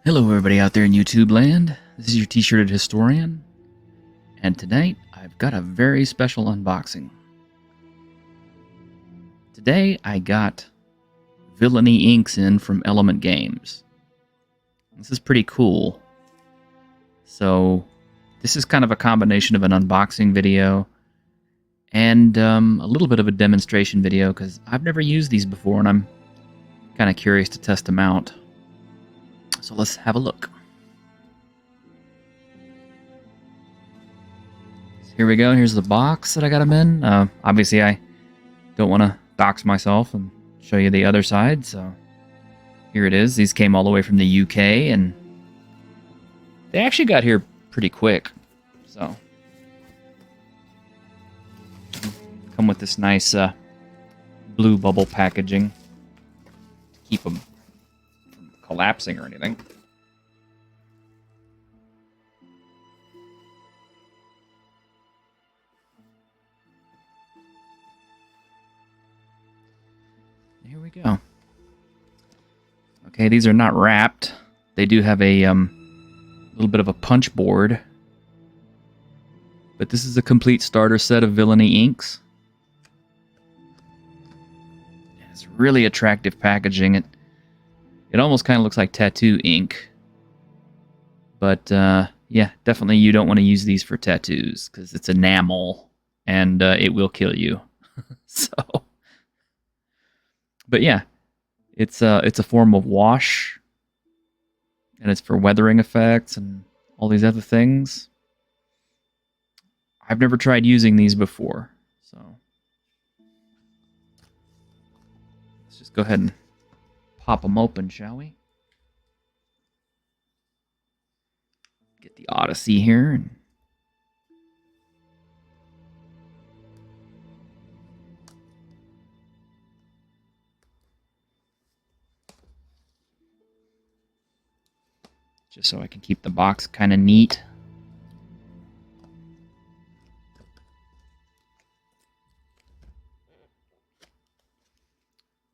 Hello everybody out there in YouTube land. This is your t-shirted historian, and tonight I've got a very special unboxing. Today I got Villainy Inks in from Element Games. This is pretty cool. So this is kind of a combination of an unboxing video and a little bit of a demonstration video because I've never used these before and I'm kind of curious to test them out. So let's have a look. Here we go. Here's the box that I got them in. Obviously, I don't want to dox myself and show you the other side, so here it is. These came all the way from the UK, and they actually got here pretty quick. So, come with this nice blue bubble packaging to keep them from collapsing or anything. Here we go. Okay, these are not wrapped. They do have a little bit of a punch board. But this is a complete starter set of Villainy Inks. It's really attractive packaging. It almost kind of looks like tattoo ink. But yeah, definitely you don't want to use these for tattoos because it's enamel and it will kill you. So... But yeah, it's a form of wash, and it's for weathering effects and all these other things. I've never tried using these before, so let's just go ahead and pop them open, shall we? Get the Odyssey here and just so I can keep the box kind of neat.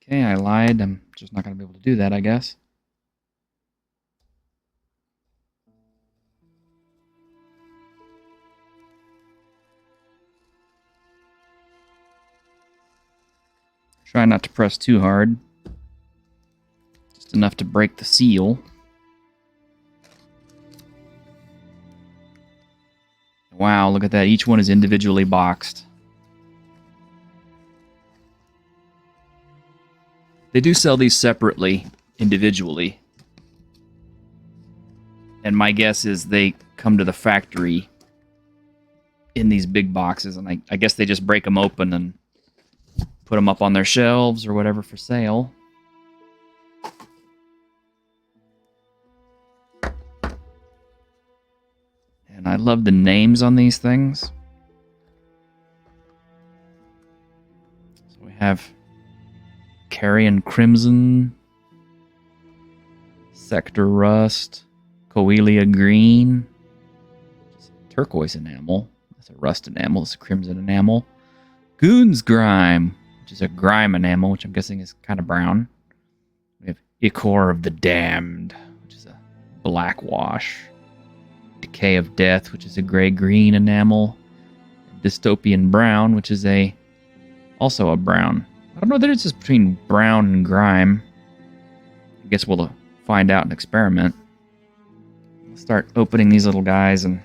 Okay, I lied. I'm just not going to be able to do that, I guess. Try not to press too hard. Just enough to break the seal. Wow, look at that. Each one is individually boxed. They do sell these separately, individually. And my guess is they come to the factory in these big boxes. And I guess they just break them open and put them up on their shelves or whatever for sale. And I love the names on these things. So we have Carrion Crimson, Sector Rust, Coelia Green, turquoise enamel. That's a rust enamel. It's a crimson enamel. Goon's Grime, which is a grime enamel, which I'm guessing is kind of brown. We have Ichor of the Damned, which is a black wash. Decay of Death, which is a gray-green enamel. Dystopian Brown, which is also a brown. I don't know the difference between brown and grime. I guess we'll find out and experiment. Let's start opening these little guys and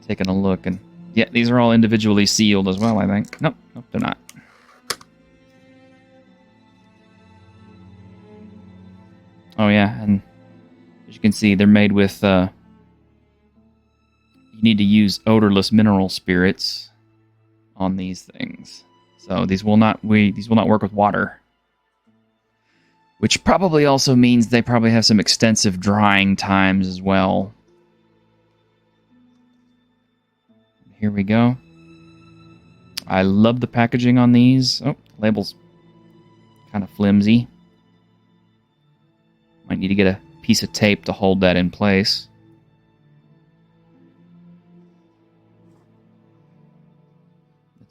taking a look. And yeah, these are all individually sealed as well, I think. Nope, they're not. Oh yeah, and as you can see, they're made with... you need to use odorless mineral spirits on these things. So these will not work with water. Which probably also means they probably have some extensive drying times as well. Here we go. I love the packaging on these. Oh, label's kind of flimsy. Might need to get a piece of tape to hold that in place.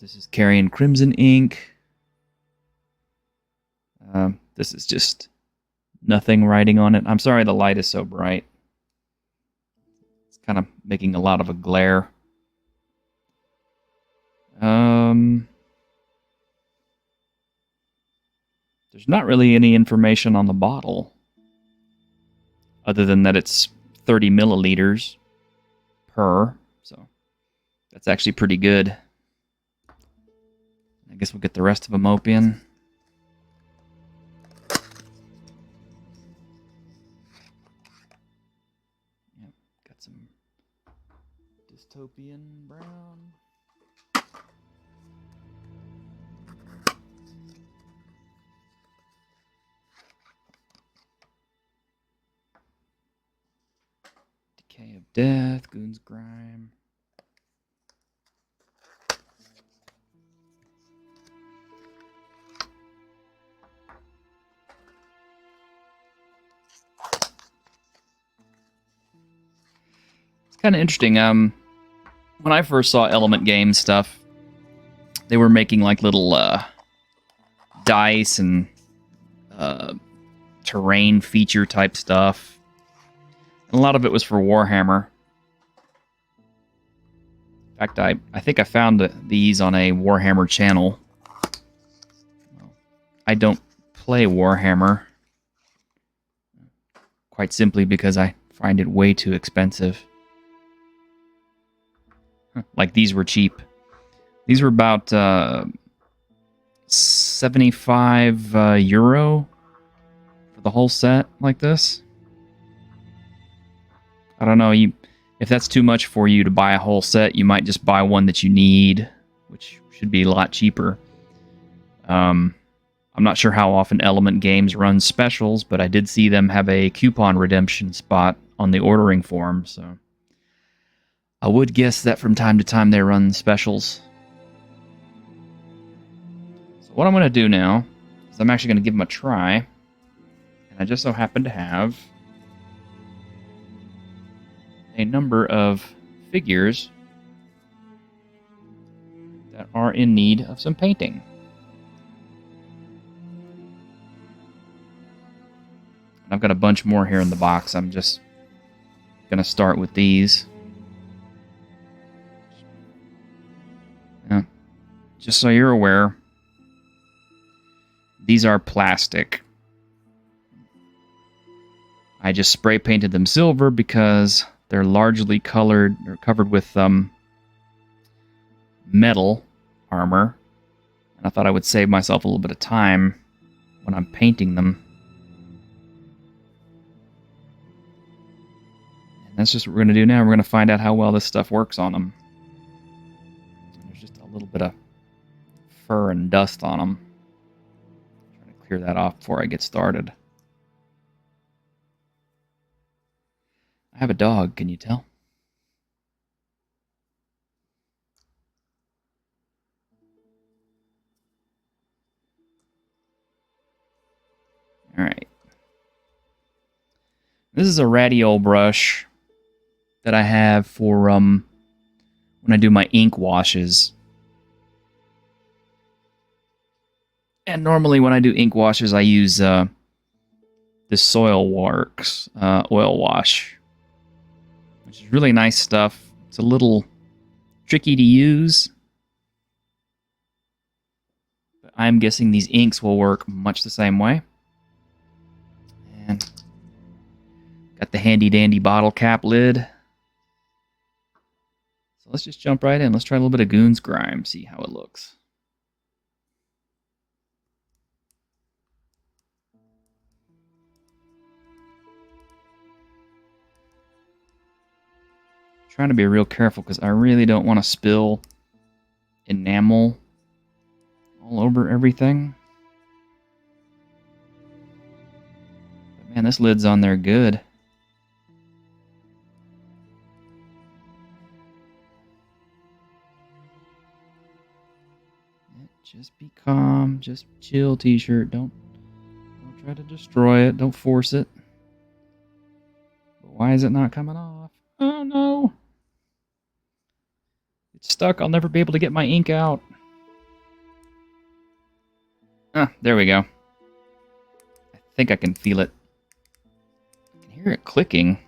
This is Carrion Crimson ink. This is just Nothing writing on it. I'm sorry the light is so bright. It's kind of making a lot of a glare. There's not really any information on the bottle, other than that it's 30 milliliters per, so that's actually pretty good. I guess we'll get the rest of them open. Yep, got some dystopian brown. Decay of Death, Goon's Grime. It's kind of interesting. When I first saw Element Games stuff, they were making like little dice and terrain feature type stuff. And a lot of it was for Warhammer. In fact, I think I found these on a Warhammer channel. I don't play Warhammer, quite simply because I find it way too expensive. Like these were cheap. These were about 75 euro for the whole set like this. I don't know, if that's too much for you to buy a whole set, you might just buy one that you need, which should be a lot cheaper. I'm not sure how often Element Games runs specials, but I did see them have a coupon redemption spot on the ordering form, so I would guess that from time to time they run specials. So what I'm going to do now is I'm actually going to give them a try, and I just so happen to have a number of figures that are in need of some painting. And I've got a bunch more here in the box. I'm just going to start with these. Just so you're aware, these are plastic. I just spray painted them silver because they're largely colored or covered with metal armor. And I thought I would save myself a little bit of time when I'm painting them. And that's just what we're going to do now. We're going to find out how well this stuff works on them. There's just a little bit of fur and dust on them. I'm trying to clear that off before I get started. I have a dog, can you tell? Alright. This is a radial brush that I have for when I do my ink washes. And normally when I do ink washes, I use this Soilworks oil wash, which is really nice stuff. It's a little tricky to use, but I'm guessing these inks will work much the same way. And got the handy dandy bottle cap lid. So let's just jump right in. Let's try a little bit of Goon's Grime, see how it looks. Trying to be real careful because I really don't want to spill enamel all over everything. But man, this lid's on there good. Just be calm, just chill, t-shirt. Don't try to destroy it. Don't force it. But why is it not coming off? Oh no! It's stuck. I'll never be able to get my ink out. Ah, there we go. I think I can feel it hear it clicking.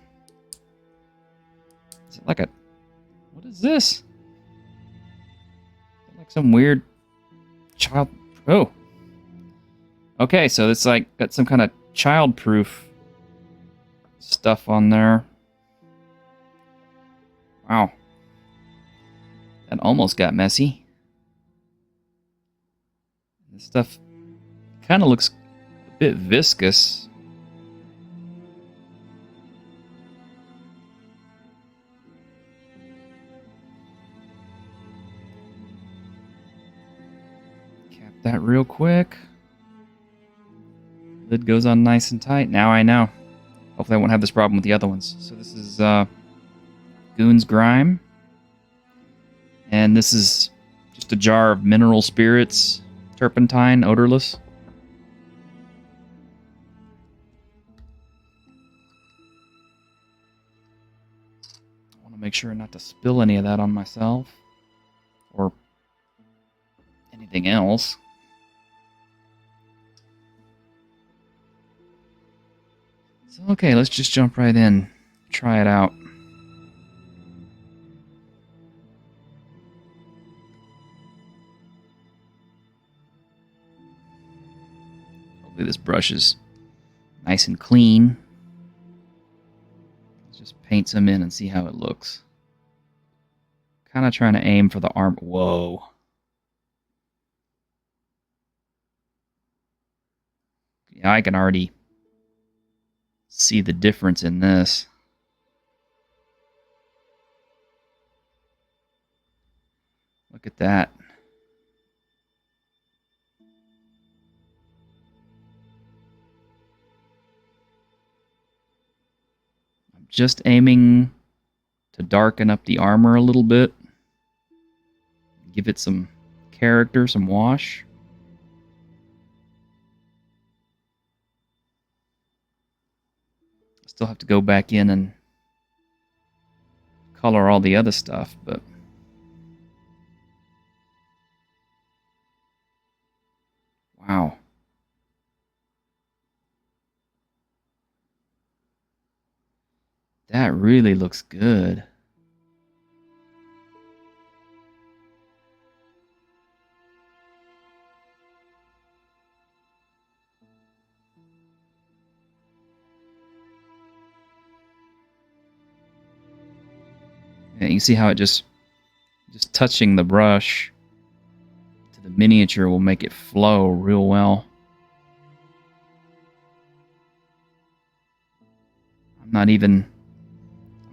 Is it like a... What is this? Is it like some weird child... Oh. Okay, so it's like got some kind of child-proof stuff on there. Wow. That almost got messy. This stuff kind of looks a bit viscous. Cap that real quick. Lid goes on nice and tight. Now I know. Hopefully I won't have this problem with the other ones. So this is Goon's Grime. And this is just a jar of mineral spirits, turpentine, odorless. I want to make sure not to spill any of that on myself or anything else. So, okay, let's just jump right in. Try it out. Hopefully this brush is nice and clean. Let's just paint some in and see how it looks. Kind of trying to aim for the arm. Whoa. Yeah, I can already see the difference in this. Look at that. I'm just aiming to darken up the armor a little bit. Give it some character, some wash. Still have to go back in and color all the other stuff, but wow. That really looks good. Yeah, you can see how it just touching the brush to the miniature will make it flow real well. I'm not even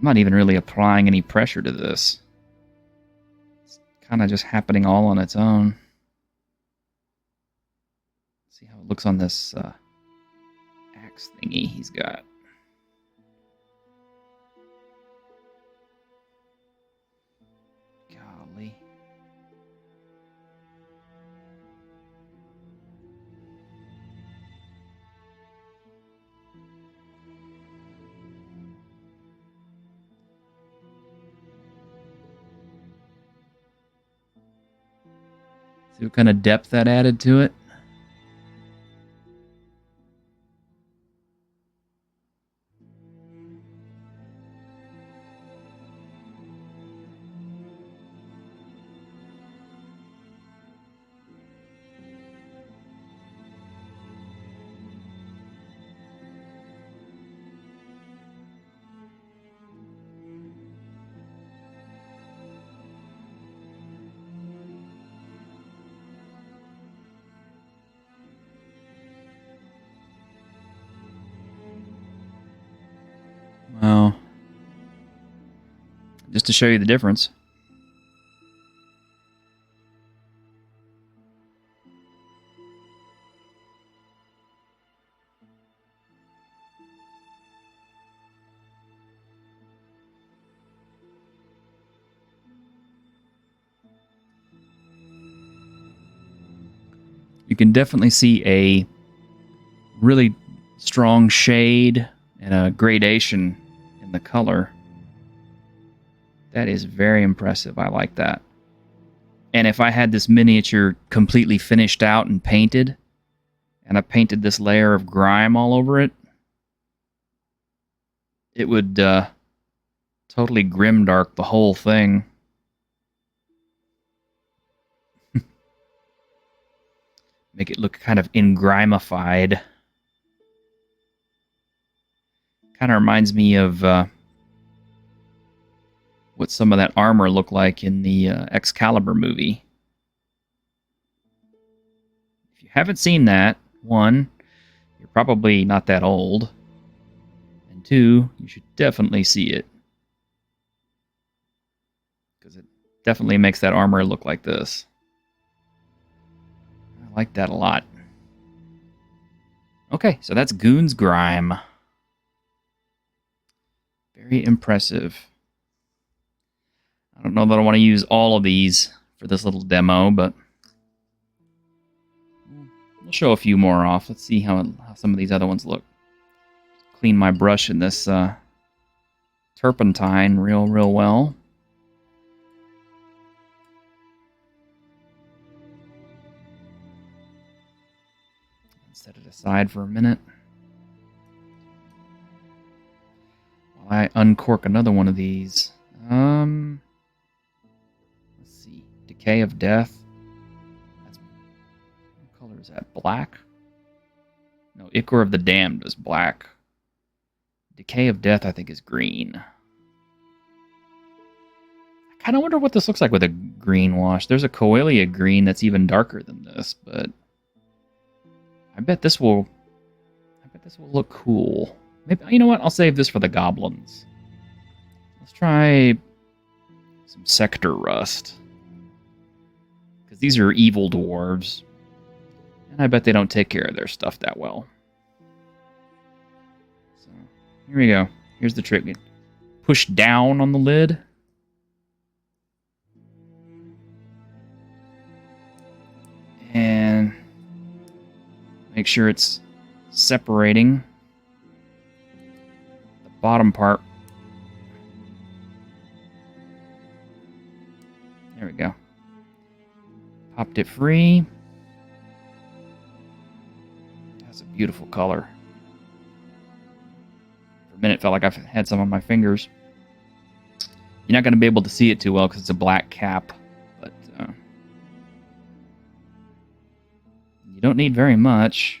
really applying any pressure to this. It's kind of just happening all on its own. See how it looks on this axe thingy he's got. Golly. See what kind of depth that added to it? Well, just to show you the difference. You can definitely see a really strong shade and a gradation in the color. That is very impressive. I like that. And if I had this miniature completely finished out and painted, and I painted this layer of grime all over it, it would totally grimdark the whole thing. Make it look kind of engrimified. Kind of reminds me of what some of that armor looked like in the Excalibur movie. If you haven't seen that, one, you're probably not that old. And two, you should definitely see it. Because it definitely makes that armor look like this. I like that a lot. Okay, so that's Goon's Grime. Very impressive. I don't know that I want to use all of these for this little demo, but we'll show a few more off. Let's see how some of these other ones look. Clean my brush in this turpentine real well. Set it aside for a minute while I uncork another one of these. Let's see. Decay of Death. What color is that? Black? No, Ichor of the Damned is black. Decay of Death, I think, is green. I kind of wonder what this looks like with a green wash. There's a Coelia green that's even darker than this, but I bet this will look cool. Maybe, you know what? I'll save this for the goblins. Let's try some Sector Rust. Because these are evil dwarves. And I bet they don't take care of their stuff that well. So, here we go. Here's the trick. Push down on the lid. And make sure it's separating the bottom part. There we go. Popped it free. That's a beautiful color. For a minute, it felt like I've had some on my fingers. You're not going to be able to see it too well because it's a black cap, but you don't need very much.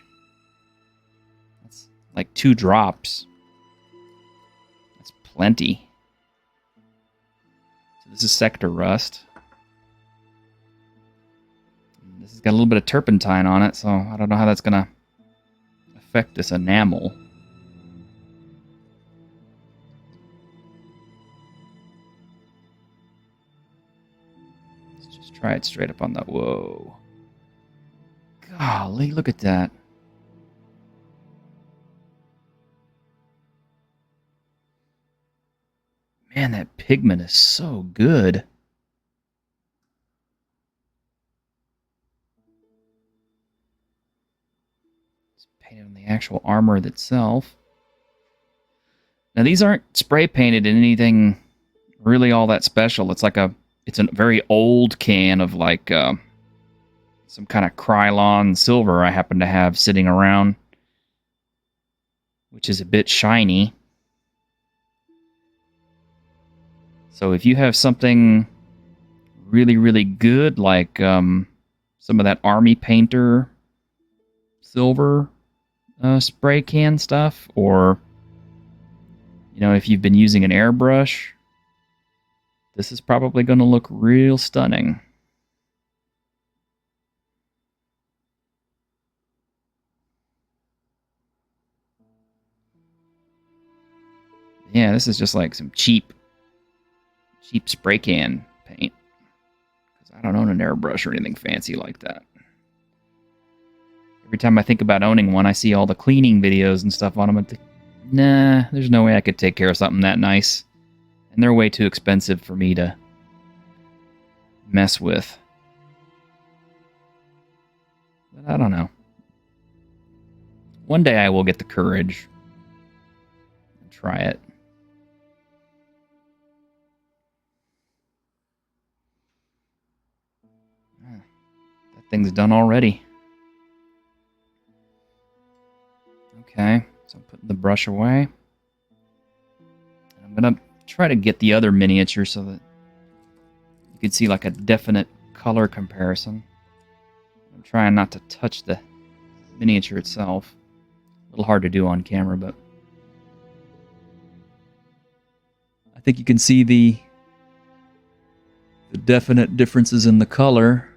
That's like 2 drops. That's plenty. So this is Sector Rust. And this has got a little bit of turpentine on it, so I don't know how that's going to affect this enamel. Let's just try it straight up on the... Whoa. Golly, look at that. Man, that pigment is so good. It's painted on the actual armor itself. Now, these aren't spray painted in anything really all that special. It's a very old can of like some kind of Krylon silver I happen to have sitting around, which is a bit shiny. So if you have something really, really good, like some of that Army Painter silver spray can stuff, or if you've been using an airbrush, this is probably going to look real stunning. Yeah, this is just like some cheap spray can paint. Because I don't own an airbrush or anything fancy like that. Every time I think about owning one, I see all the cleaning videos and stuff on them. And think, nah, there's no way I could take care of something that nice. And they're way too expensive for me to mess with. But I don't know. One day I will get the courage and try it. Thing's done already. Okay, so I'm putting the brush away. I'm going to try to get the other miniature so that you can see like a definite color comparison. I'm trying not to touch the miniature itself. A little hard to do on camera, but I think you can see the definite differences in the color.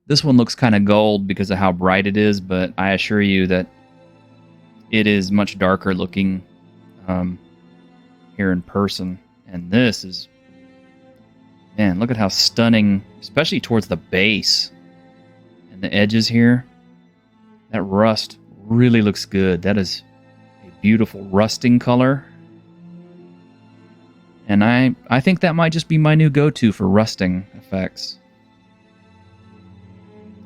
This one looks kind of gold because of how bright it is, but I assure you that it is much darker looking here in person. And this is, man, look at how stunning, especially towards the base and the edges here. That rust really looks good. That is a beautiful rusting color. And I think that might just be my new go-to for rusting effects.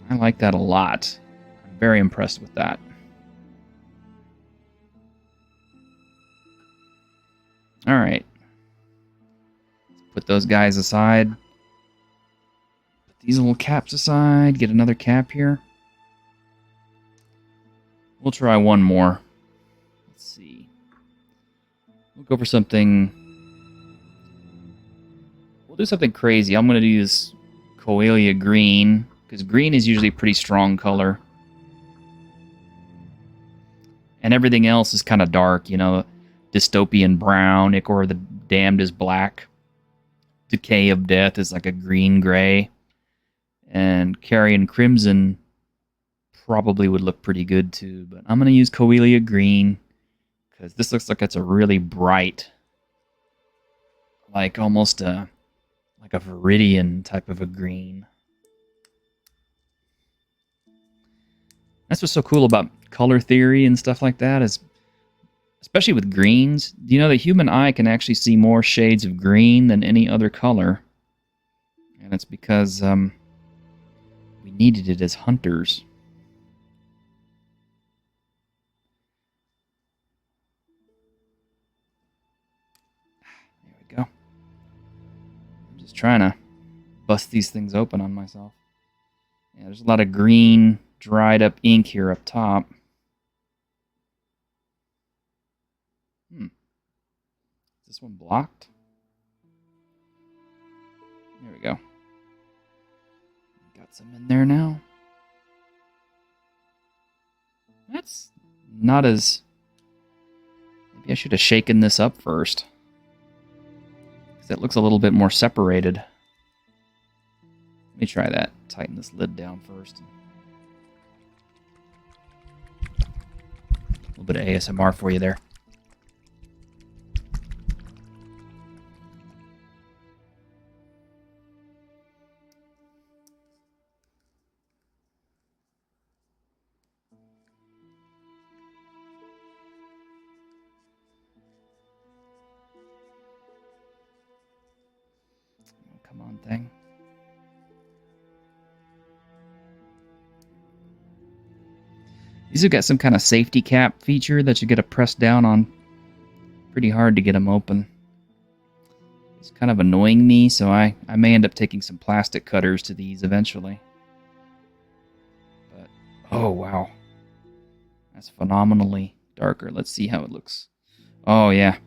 I like that a lot. I'm very impressed with that. All right. Let's put those guys aside. Put these little caps aside. Get another cap here. We'll try one more. Let's see. We'll go for something. We'll do something crazy. I'm going to use Coelia green, because green is usually a pretty strong color. And everything else is kind of dark, you know. Dystopian brown, Ichor the Damned is black. Decay of Death is like a green-gray. And Carrion Crimson probably would look pretty good too. But I'm going to use Coelia green, because this looks like it's a really bright, like almost a viridian type of a green. That's what's so cool about color theory and stuff like that, is especially with greens. You know, the human eye can actually see more shades of green than any other color. And it's because we needed it as hunters. There we go. I'm just trying to bust these things open on myself. Yeah, there's a lot of green, dried up ink here up top. Is this one blocked? There we go. Got some in there now. That's not as... Maybe I should have shaken this up first, because it looks a little bit more separated. Let me try that. Tighten this lid down first. A little bit of ASMR for you there. Come on, thing. These have got some kind of safety cap feature that you got to press down on pretty hard to get them open. It's kind of annoying me, so I may end up taking some plastic cutters to these eventually. But, oh wow. That's phenomenally darker. Let's see how it looks. Oh yeah.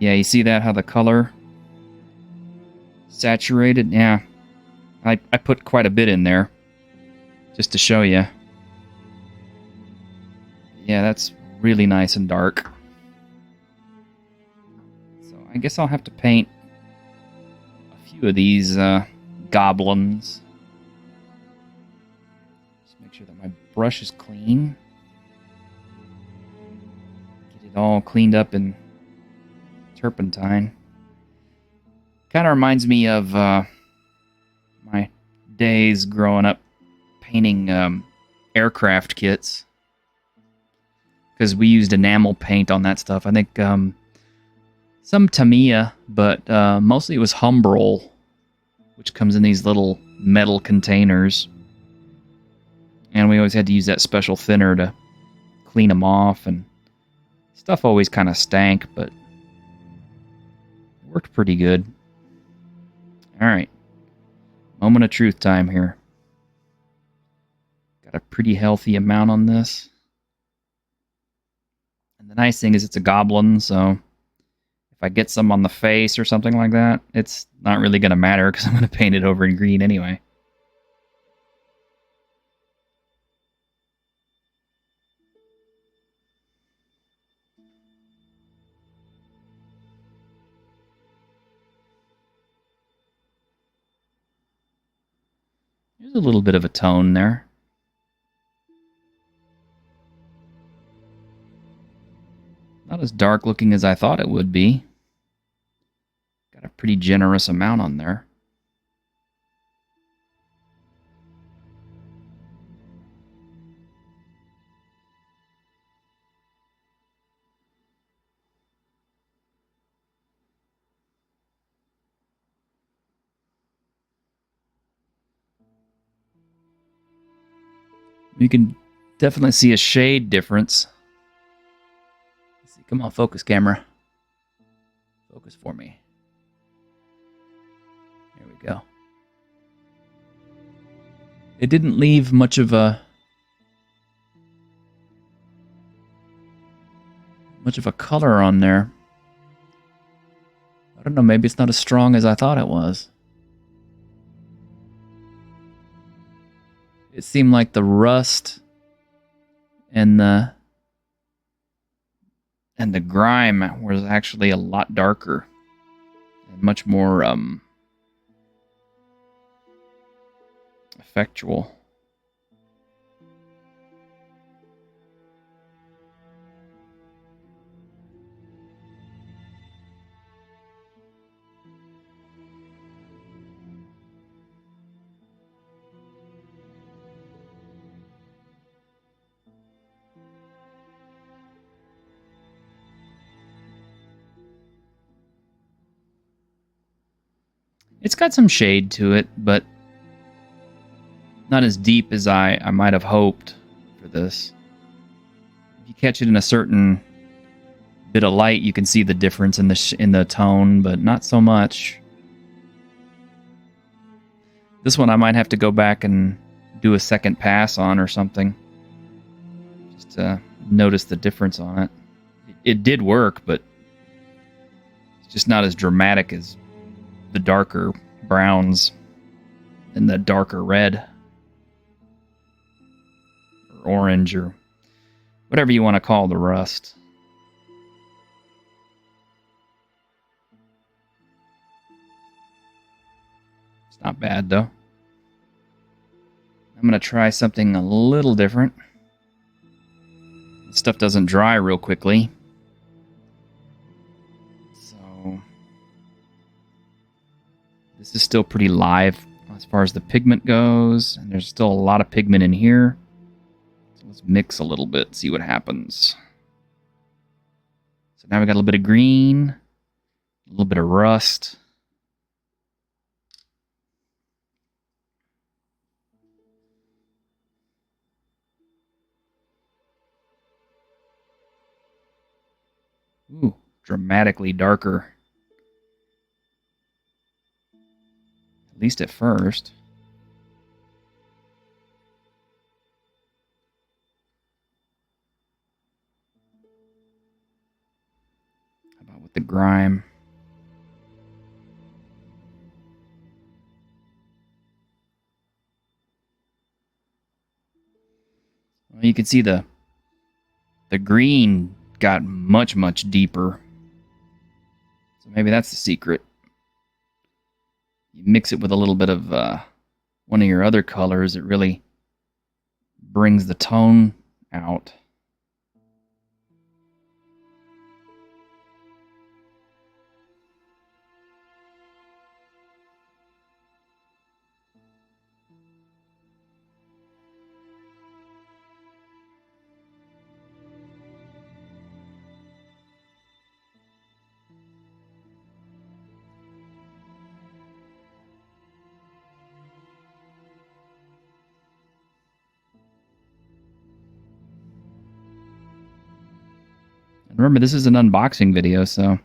Yeah, you see that, how the color saturated? Yeah. I put quite a bit in there just to show you. Yeah, that's really nice and dark. So I guess I'll have to paint a few of these goblins. Just make sure that my brush is clean. Get it all cleaned up in turpentine. Kind of reminds me of my days growing up painting aircraft kits. Because we used enamel paint on that stuff. I think some Tamiya, but mostly it was Humbrol, which comes in these little metal containers. And we always had to use that special thinner to clean them off. And stuff always kind of stank, but it worked pretty good. All right. Moment of truth time here. Got a pretty healthy amount on this. And the nice thing is it's a goblin, so if I get some on the face or something like that, it's not really going to matter because I'm going to paint it over in green anyway. There's a little bit of a tone there. Not as dark looking as I thought it would be. Got a pretty generous amount on there. You can definitely see a shade difference. Let's see, come on, focus camera. Focus for me. There we go. It didn't leave much of a color on there. I don't know, maybe it's not as strong as I thought it was. It seemed like the rust and the grime was actually a lot darker and much more effectual. It's got some shade to it, but not as deep as I might have hoped for this. If you catch it in a certain bit of light, you can see the difference in the tone, but not so much. This one I might have to go back and do a second pass on or something, just to notice the difference on it. It did work, but it's just not as dramatic as the darker browns and the darker red or orange or whatever you want to call the rust. It's not bad though. I'm going to try something a little different. This stuff doesn't dry real quickly. This is still pretty live as far as the pigment goes, and there's still a lot of pigment in here. So let's mix a little bit, see what happens. So now we got a little bit of green, a little bit of rust. Ooh, dramatically darker. At least at first. How about with the grime? Well, you can see the green got much, much deeper. So maybe that's the secret. You mix it with a little bit of one of your other colors, it really brings the tone out. Remember, this is an unboxing video, so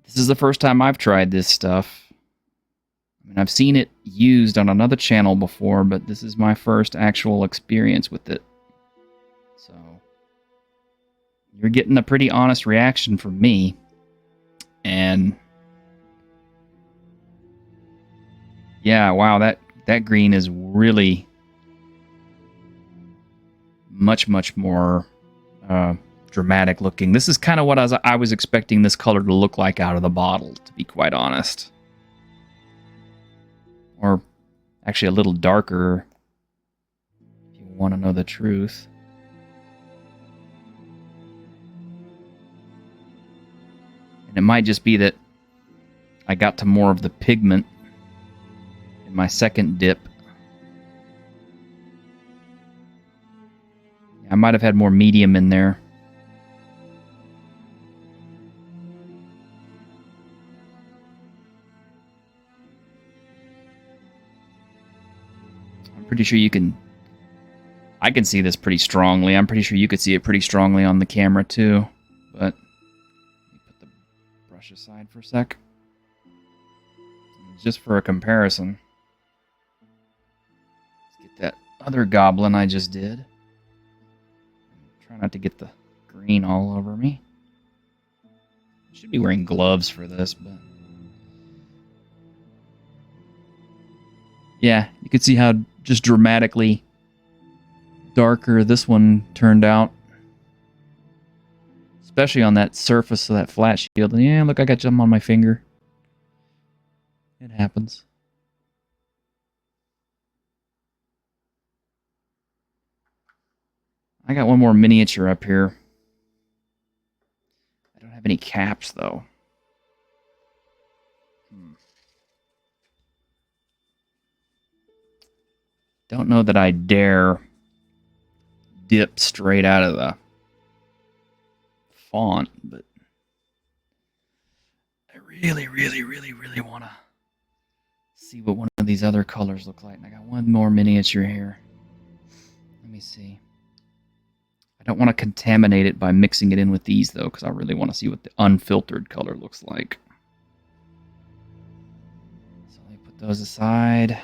this is the first time I've tried this stuff. I mean, I've seen it used on another channel before, but this is my first actual experience with it. So You're getting a pretty honest reaction from me. And yeah, wow, that green is really much more dramatic looking. This is kind of what I was expecting this color to look like out of the bottle, to be quite honest. Or actually a little darker, if you want to know the truth. And it might just be that I got to more of the pigment in my second dip. I might have had more medium in there. I'm pretty sure you can... I can see this pretty strongly. I'm pretty sure you could see it pretty strongly on the camera too. But let me put the brush aside for a sec. Just for a comparison. Let's get that other goblin I just did. Try not to get the green all over me. Should be wearing gloves for this, but... yeah, you can see how just dramatically darker this one turned out. Especially on that surface of that flat shield. And yeah, look, I got some on my finger. It happens. I got one more miniature up here. I don't have any caps, though. Don't know that I dare dip straight out of the font, but I really want to see what one of these other colors look like. And I got one more miniature here. Let me see. I don't want to contaminate it by mixing it in with these, though, because I really want to see what the unfiltered color looks like. So let me put those aside.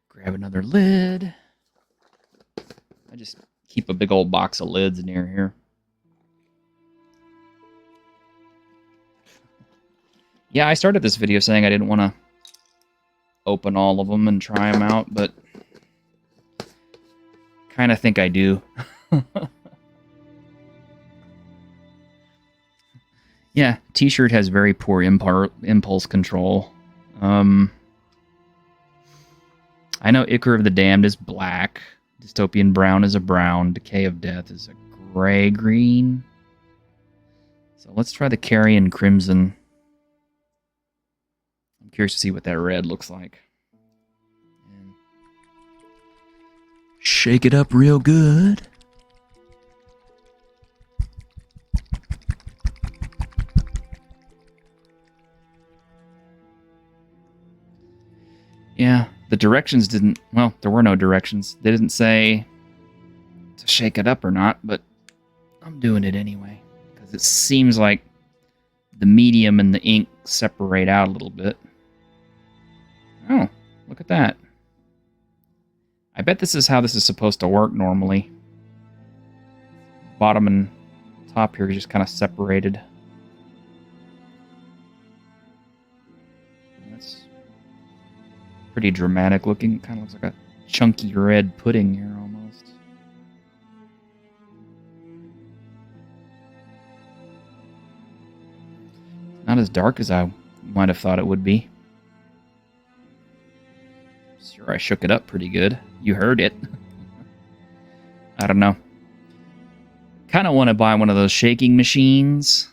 Grab another lid. I just keep a big old box of lids near here. Yeah, I started this video saying I didn't want to open all of them and try them out, but kind of think I do. Yeah, t-shirt has very poor impulse control. I know Ichor of the Damned is black. Dystopian Brown is a brown. Decay of Death is a gray-green. So let's try the Carrion Crimson. I'm curious to see what that red looks like. And shake it up real good. Yeah, the directions didn't... well, there were no directions. They didn't say to shake it up or not, but I'm doing it anyway. Because it seems like the medium and the ink separate out a little bit. Oh, look at that. I bet this is how this is supposed to work normally. Bottom and top here are just kind of separated. That's pretty dramatic looking. Kind of looks like a chunky red pudding here almost. Not as dark as I might have thought it would be. Sure, I shook it up pretty good. You heard it. I don't know. Kind of want to buy one of those shaking machines.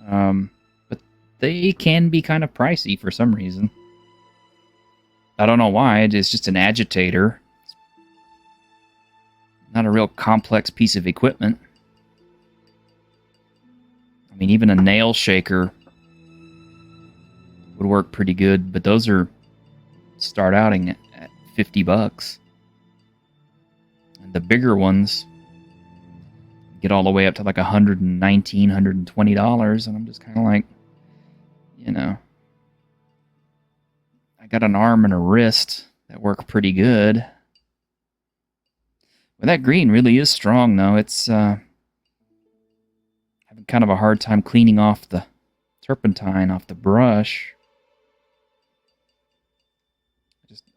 But they can be kind of pricey for some reason. I don't know why. It's just an agitator. Not a real complex piece of equipment. I mean, even a nail shaker would work pretty good, but those are start outing at $50. And the bigger ones get all the way up to like $119, $120, and I'm just kind of like, you know, I got an arm and a wrist that work pretty good. Well, that green really is strong, though. It's having kind of a hard time cleaning off the turpentine off the brush.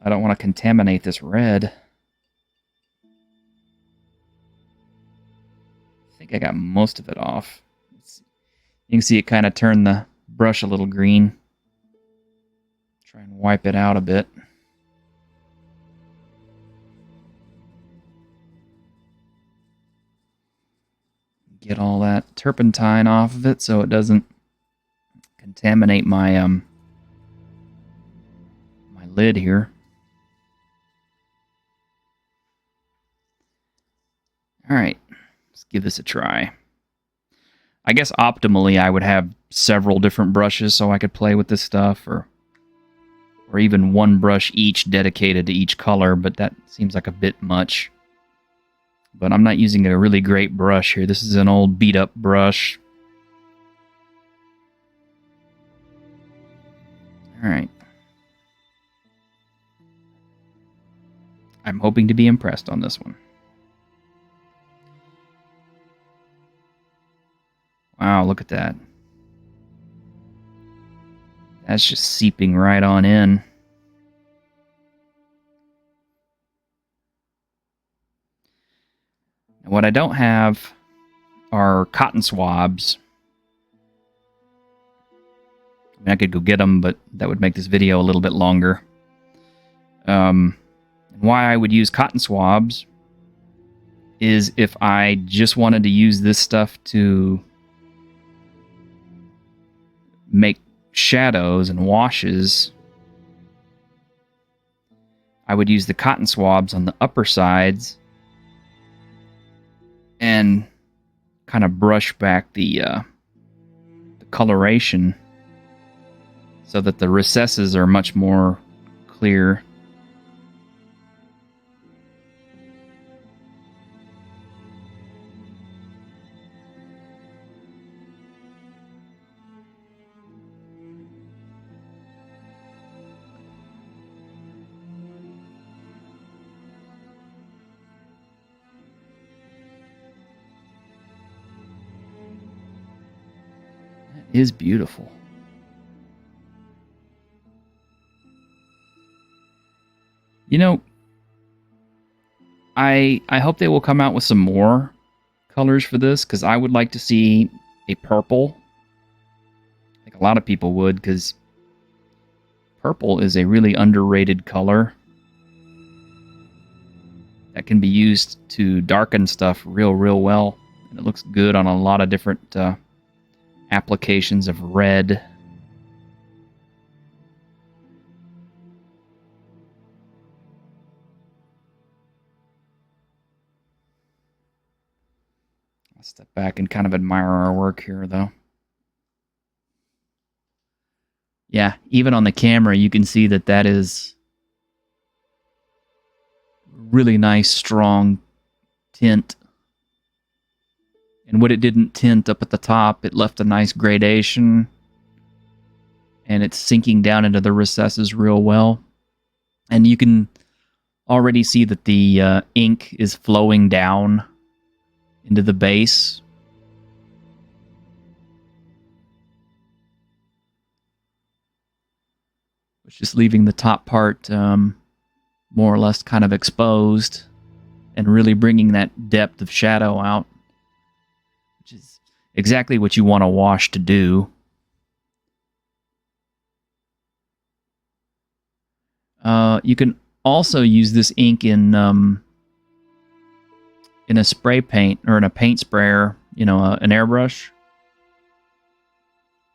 I don't want to contaminate this red. I think I got most of it off. You can see it kind of turned the brush a little green. Try and wipe it out a bit. Get all that turpentine off of it so it doesn't contaminate my my lid here. All right, let's give this a try. I guess optimally I would have several different brushes so I could play with this stuff, or even one brush each dedicated to each color, but that seems like a bit much. But I'm not using a really great brush here. This is an old beat-up brush. All right. I'm hoping to be impressed on this one. Wow, look at that. That's just seeping right on in. And what I don't have are cotton swabs. I mean, I could go get them, but that would make this video a little bit longer. Why I would use cotton swabs is if I just wanted to use this stuff to make shadows and washes, I would use the cotton swabs on the upper sides and kind of brush back the coloration so that the recesses are much more clear. Is beautiful. You know, I hope they will come out with some more colors for this, because I would like to see a purple. I think a lot of people would, because purple is a really underrated color that can be used to darken stuff real well, and it looks good on a lot of different applications of red. I'll step back and kind of admire our work here, though. Yeah, even on the camera, you can see that that is really nice, strong tint. And what it didn't tint up at the top, it left a nice gradation. And it's sinking down into the recesses real well. And you can already see that the ink is flowing down into the base. It's just leaving the top part more or less kind of exposed and really bringing that depth of shadow out, which is exactly what you want a wash to do. You can also use this ink in a spray paint or in a paint sprayer, you know, an airbrush,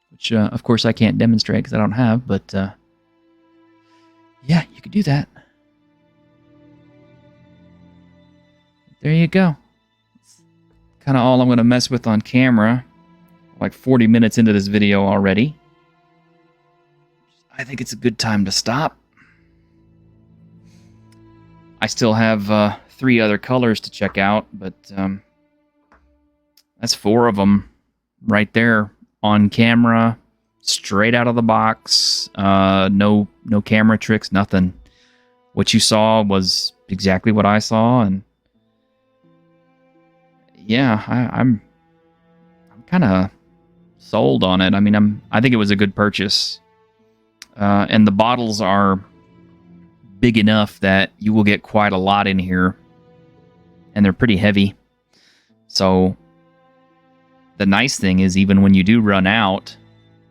which of course I can't demonstrate because I don't have, but yeah, you could do that. There you go. That's kind of all I'm going to mess with on camera. Like 40 minutes into this video already. I think it's a good time to stop. I still have 3 other colors to check out, but that's 4 of them right there on camera, straight out of the box. No camera tricks, nothing. What you saw was exactly what I saw, and yeah, I'm kind of sold on it. I mean, I think it was a good purchase, and the bottles are big enough that you will get quite a lot in here, and they're pretty heavy. So the nice thing is, even when you do run out,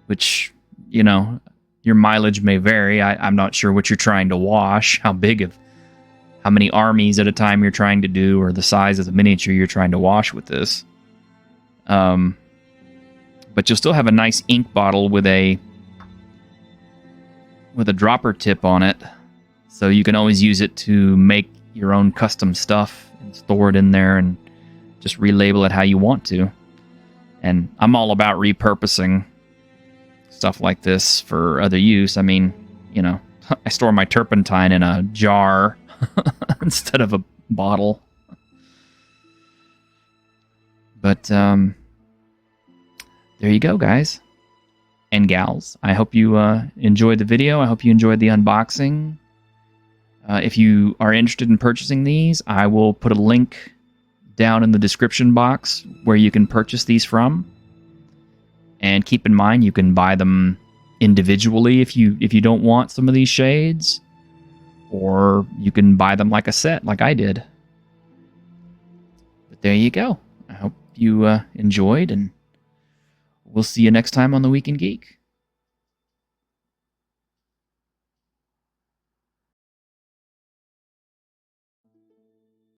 which, you know, your mileage may vary. I'm not sure what you're trying to wash, how many armies at a time you're trying to do, or the size of the miniature you're trying to wash with this. But you'll still have a nice ink bottle with a dropper tip on it, so you can always use it to make your own custom stuff and store it in there and just relabel it how you want to. And I'm all about repurposing stuff like this for other use. I mean, you know, I store my turpentine in a jar instead of a bottle. But there you go, guys and gals. I hope you enjoyed the video. I hope you enjoyed the unboxing. If you are interested in purchasing these, I will put a link down in the description box where you can purchase these from. And keep in mind, you can buy them individually if you don't want some of these shades, or you can buy them like a set, like I did. But there you go. I hope you enjoyed, and we'll see you next time on The Week in Geek.